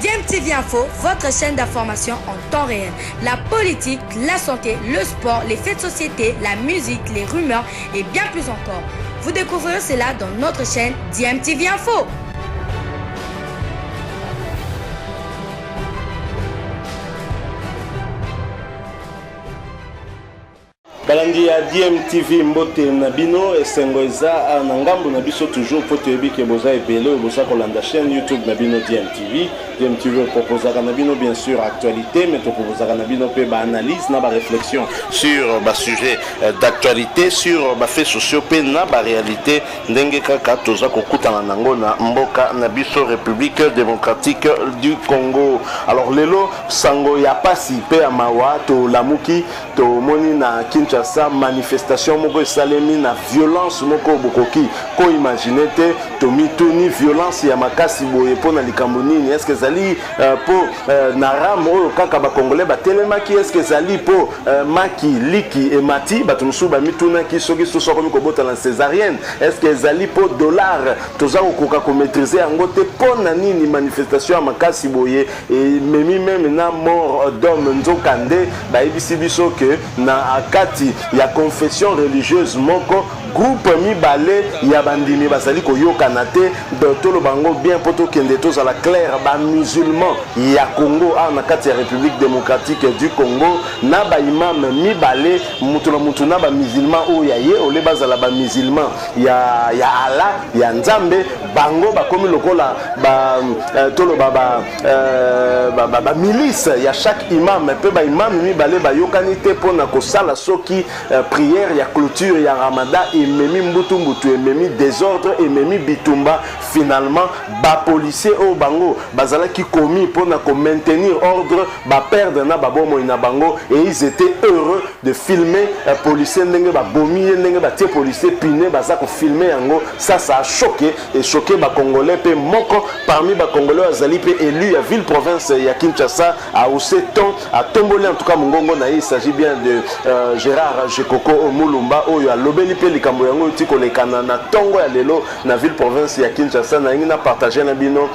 DMTV Info, votre chaîne d'information en temps réel. La politique, la santé, le sport, les faits de société, la musique, les rumeurs et bien plus encore. Vous découvrirez cela dans notre chaîne DMTV Info. Balandi ya DMTV mbote na bino esengo eza na ngambo na biso toujours po toyebi ke boza ebele boza kolanda chaîne YouTube na bino DMTV. DMTV proposaka na bino bien sûr actualité, mais to proposaka na bino pe ba analyse na ba réflexion sur ba sujet d'actualité, sur ba faits sociaux pe na ba réalité ndenge kaka toza kokutana nango na mboka na biso République démocratique du Congo. Alors lelo sango ya pasi pe ya mawa to lamuki to moni na Kinshasa manifestation moko esalemi na violence moko bokoki ko imaginer te to mituni violence ya makasi boye pona likambo nini. Est-ce que zali po na ram oyo kaka ba congolais ba telemaki, est-ce que zali po maki liki et mati bato musu ba mituna ki soki so ko bota na césarienne, est-ce que zali po dollar toza kokoka ko maîtriser yango te pona nini manifestation ya makasi boye et memi même na mort d'homme nzokande ba ibisi biso ke na akati ya confession religieuse moko groupe mibale ya bandimi basali koyokana te tolo bango bien poto kende toza la claire ba musulman ya Congo na kati ya République démocratique du Congo na ba imam mibale mutu na ba musulman o ya ye ole bazala ba musulman ya Allah ya Nzambe bango bakomi lokola ba tolo ba milice ya chaque imam pe ba imam mibale bayokani te pona kosala soki prière ya clôture ya Ramadan et memi mbutu et memi désordre et memi bitumba. Finalement ba policier au bango bazala qui commis pour maintenir ordre ba perdre na babomo ina bango et ils étaient heureux de filmer policier ndenge ba bomi ndenge ba tie policier piné baza ko filmer yango. Ça a choqué et choqué ba congolais pe moko parmi ba congolais azali pe élu ya ville province ya Kinshasa a Oseton a tomboli en tout cas mongongo na il s'agit bien de Gérard Jekoko Omulumba oyo alobeli pe likambo yango tiko lekana na tongo ya lelo na ville province ya Kinshasa na ngina partager na bino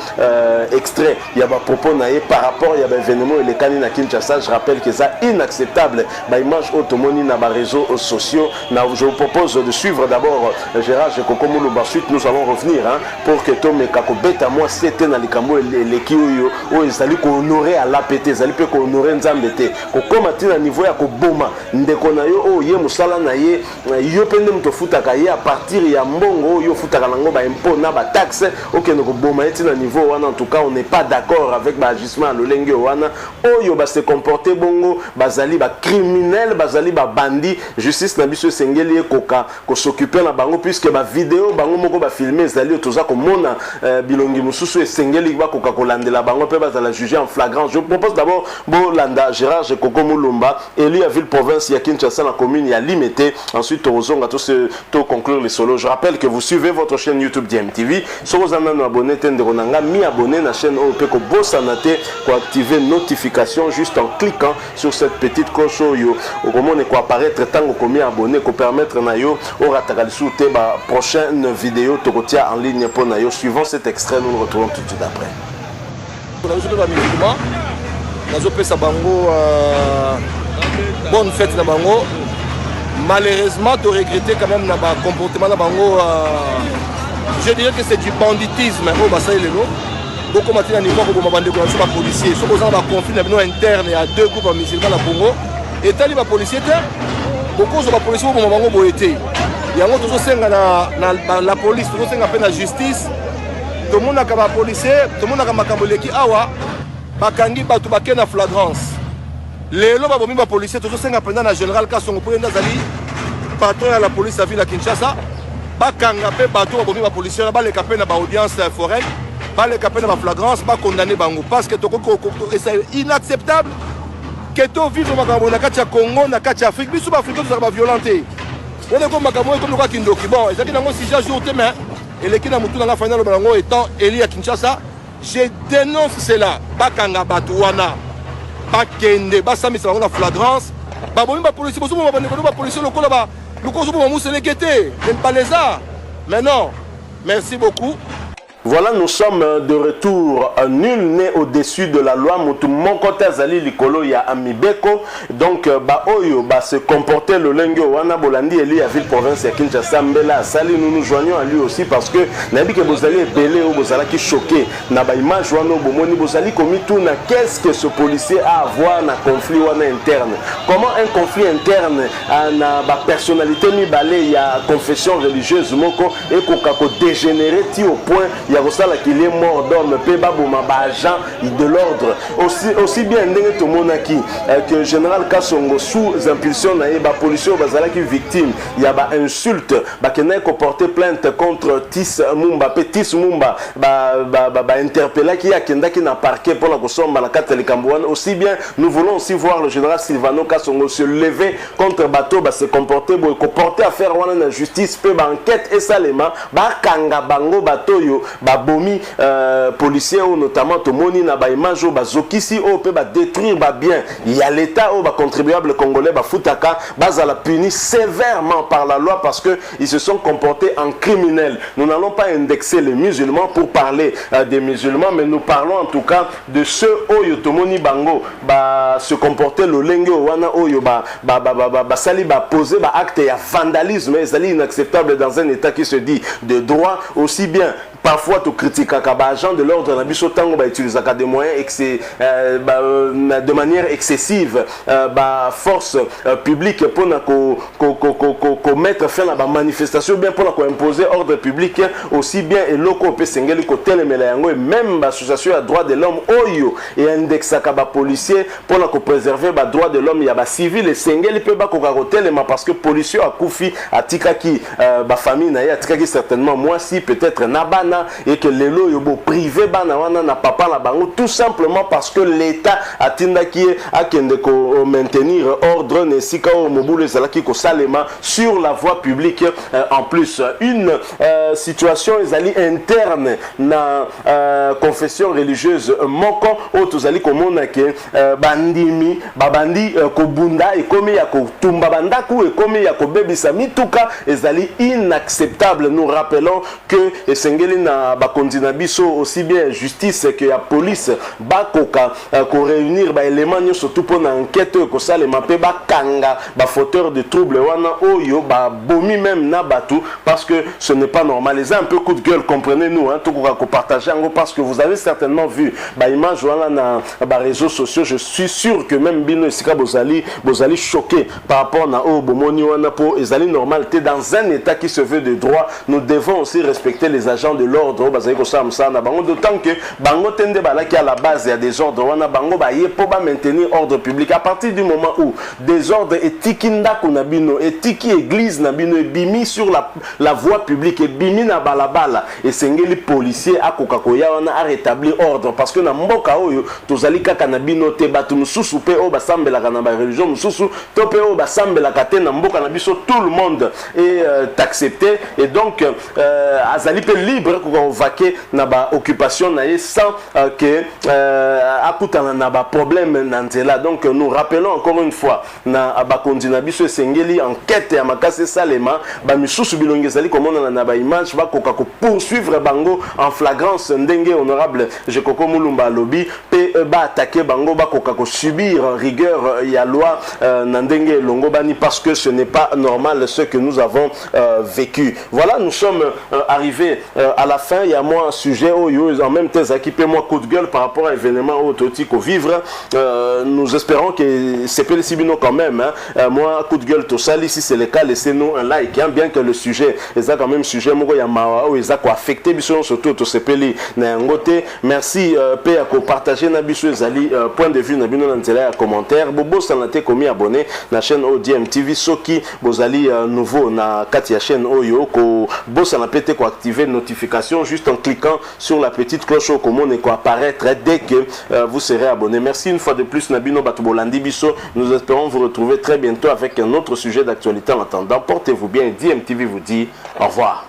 extrait ya ba propos na par rapport ya ba événement elekani na Kinshasa. Je rappelle que ça inacceptable ba image automoni na ba réseaux sociaux. Je vous propose de suivre d'abord Gérard Jekoko Omulumba, ensuite nous allons revenir pour que Tome kako beta moi c'était na likambo eleki oyo oyo ezali ko honorer à l'APT ezali pe ko honorer Nzambe te ko komati na niveau ya ko boma ndeko na yo o ye musala na ye yo pende mto futaka ye à partir ya mbongo yo futaka nango ba impôt na ba taxe okende ko boma eti na niveau wana. En tout cas on n'est pas d'accord avec ba agissement lolenge wana oyo ba se comporter bongo bazali ba criminel bazali ba bandi. Justice na biso sengeli ekoka ko s'occuper na bango puisque ba vidéo bango moko ba filmer zali toza ko mona bilongi mususu esengeli ba koka ko landela bango pe bazala juger en flagrant. Je propose d'abord bo landa Gérard Jekoko Omulumba élu à ville province ya Kinshasa la commune ya Limité. Ensuite Torozonga to conclure les solos. Je rappelle que vous suivez votre chaîne YouTube DMTV. Si vous avez abonné tenderonanga mi abonné na chaîne Opeko Bossanate pour activer notification juste en cliquant sur cette petite cloche yo. Au moment on est apparaître tant que mi abonné pour permettre na yo au ratagalisu te ba prochaine vidéo tokotia en ligne pour na yo. Suivant cet extrait, nous nous retrouvons tout de suite après. Bonne fête na bango. Malheureusement, tu regrettes quand même le comportement de bango. Je dirais que c'est du banditisme au Bassaï Lelo. Beaucoup de niveau pour les policiers. Si vous avez un conflit interne, il y a deux groupes musulmans à Congo. Et tant que les policiers, beaucoup de policiers pour bango boité. Il y a toujours la police, toujours la justice. Tout le monde a un policier, tout le monde a un makamboleki awa. Bakangi batu bakena na flagrance. Lelo ba bomi ba policier toujours senga pendant na général Kasongo pour ndazali patron à la police à ville à Kinshasa. Bakanga pe bato ba bomi ba policier ba le capé na ba audience foraine, ba le capé na ba flagrance, ba condamner bango parce que c'est inacceptable que to vivre makambo na kati ya Congo na kati ya Afrique biso ba Afrique to ba violenté. On est comme makambo ko loka kindoki bon, ezaki nango 6 jours te mais eleki na mutu na la finale bango étant élu à Kinshasa. Je dénonce cela. Bakanga Batouana, Bakende, Basami, c'est la flagrance. Babomi, la police, la police, le corps, le même pas les arts. Mais non, merci beaucoup. Voilà, nous sommes de retour. Nul n'est au-dessus de la loi. Mokote Azali Likolo ya Amibeko. Donc, Oyo se comporter le lengo wana bolandi et lui à ville province ya Kinshasa Mbela Sali. Nous nous joignons à lui aussi parce que nabi que Bozali est belé ou Bozala qui choqué. Na ba image wana bomoni Bozali komi tout na qu'est-ce que ce policier a à voir na conflit wana interne. Comment un conflit interne na ba personnalité mi balé ya confession religieuse moko et kokako dégénéré ti au point il y a qu'il est mort d'homme pe baboma ba agent de l'ordre aussi bien ndenge to monaki que général Kasongo sous impulsion na ba policier bazala qui victime il y a ba insulte ba kenai ko porter plainte contre Tis Mumba ba interpellé qui a kenda qui n'a parqué pour la kosomba la kateli Kambouane. Aussi bien nous voulons aussi voir le général Silvano Kasongo se lever contre bateau se comporter bo ko porter affaire wana na justice pe ba enquête et salema ba kanga bango bateau yo ba bomi policiers ou notamment tomoni na ba image ba zokisi o pe ba détruire ba bien il y a l'état au ba contribuable congolais ba futaka bazala puni sévèrement par la loi parce que ils se sont comportés en criminels. Nous n'allons pas indexer les musulmans pour parler des musulmans, mais nous parlons en tout cas de ceux oyo tomoni bango ba se comporter le lenge wana oyo ba sali ba poser ba acte ya vandalisme et c'est inacceptable dans un état qui se dit de droit. Aussi bien parfois tu critiques agent de l'ordre na biso tango ba utiliser des moyens de manière excessive force publique pour na ko mettre fin à la manifestation bien pour na imposer ordre public aussi bien et loko pe sengeli ko telemela yango et même association à droit de l'homme oyo et indexa ka ba policier pour na ko préserver ba droit de l'homme ya ba civil et sengeli pe ba ko telema parce que policier a koufi atika ki ba famille na ya atika ki certainement moi si peut-être nabana et que les lois yobo privé bana wana na papa la bango tout simplement parce que l'état a tindaki a kende ko maintenir ordre ne sika o mobule zalaki ko salema sur la voie publique. En plus une situation ezali interne na confession religieuse moko o tozali komona ke bandimi babandi kobunda ekomi ya kotumba bandaku ekomi ya kobebisa mituka ezali inacceptable. Nous rappelons que esengeli na bakondi na biso aussi bien justice que la police bakoka ko réunir ba éléments surtout pour na enquête ko salema pe bakanga ba fauteur de trouble wana oyo ba bomi même na batu parce que ce n'est pas normal. Les un peu coup de gueule, comprenez-nous hein, tout ko partager parce que vous avez certainement vu ba image wana na ba réseaux sociaux. Je suis sûr que même bino sika bozali choqué par rapport na o bomoni wana po ezali normalité dans un état qui se veut de droit. Nous devons aussi respecter les agents de l'ordre bazali ko samsana bango d'autant que bango tende balaki à la base il y a des ordres wana bango ba yepo ba maintenir ordre public à partir du moment où des ordres etikinda kunabino etiki église nabino bimi sur la voie publique et bimi na balabala et sengeli policier akoka koya wana a rétablir ordre parce que na mboka oyo tozali kaka na bino te batu mususu pe o basambela kana ba religion mususu to pe o basambela kate na mboka na biso tout le monde est accepté et donc azali pe libre ko vaquer na ba occupation na ye sans que akutana na ba problème na nzela. Donc nous rappelons encore une fois na ba kondina biso sengeli enquête ya makase salema ba misusu bilonge zali komona na ba image ba koka ko poursuivre bango en flagrance ndenge honorable Jekoko Mulumba lobby pe ba attaquer bango ba koka ko subir rigueur ya loi na ndenge longo bani parce que ce n'est pas normal ce que nous avons vécu. Voilà, nous sommes arrivés à la fin. Il y a moi un sujet en même temps qui peut moi coup de gueule par rapport à l'événement autotique au vivre. Nous espérons que c'est pas les Sibino quand même hein. Moi coup de gueule tout ça si c'est le cas laissez-nous un like hein, bien que le sujet est quand même sujet moko ya mawa ou ezako affecté biso surtout to sepeli na ngote. Merci pe à partager na biso ezali point de vue na bino na nzela ya commentaire bobo sanate komi abonné na chaîne ODM TV soki bozali nouveau na kati ya chaîne oyo ko bossa na pété ko activer notification juste en cliquant sur la petite cloche au commun et quoi apparaître dès que vous serez abonné. Merci une fois de plus Nabino Batubolandi Bisso. Nous espérons vous retrouver très bientôt avec un autre sujet d'actualité. En attendant, portez-vous bien. DMTV vous dit au revoir.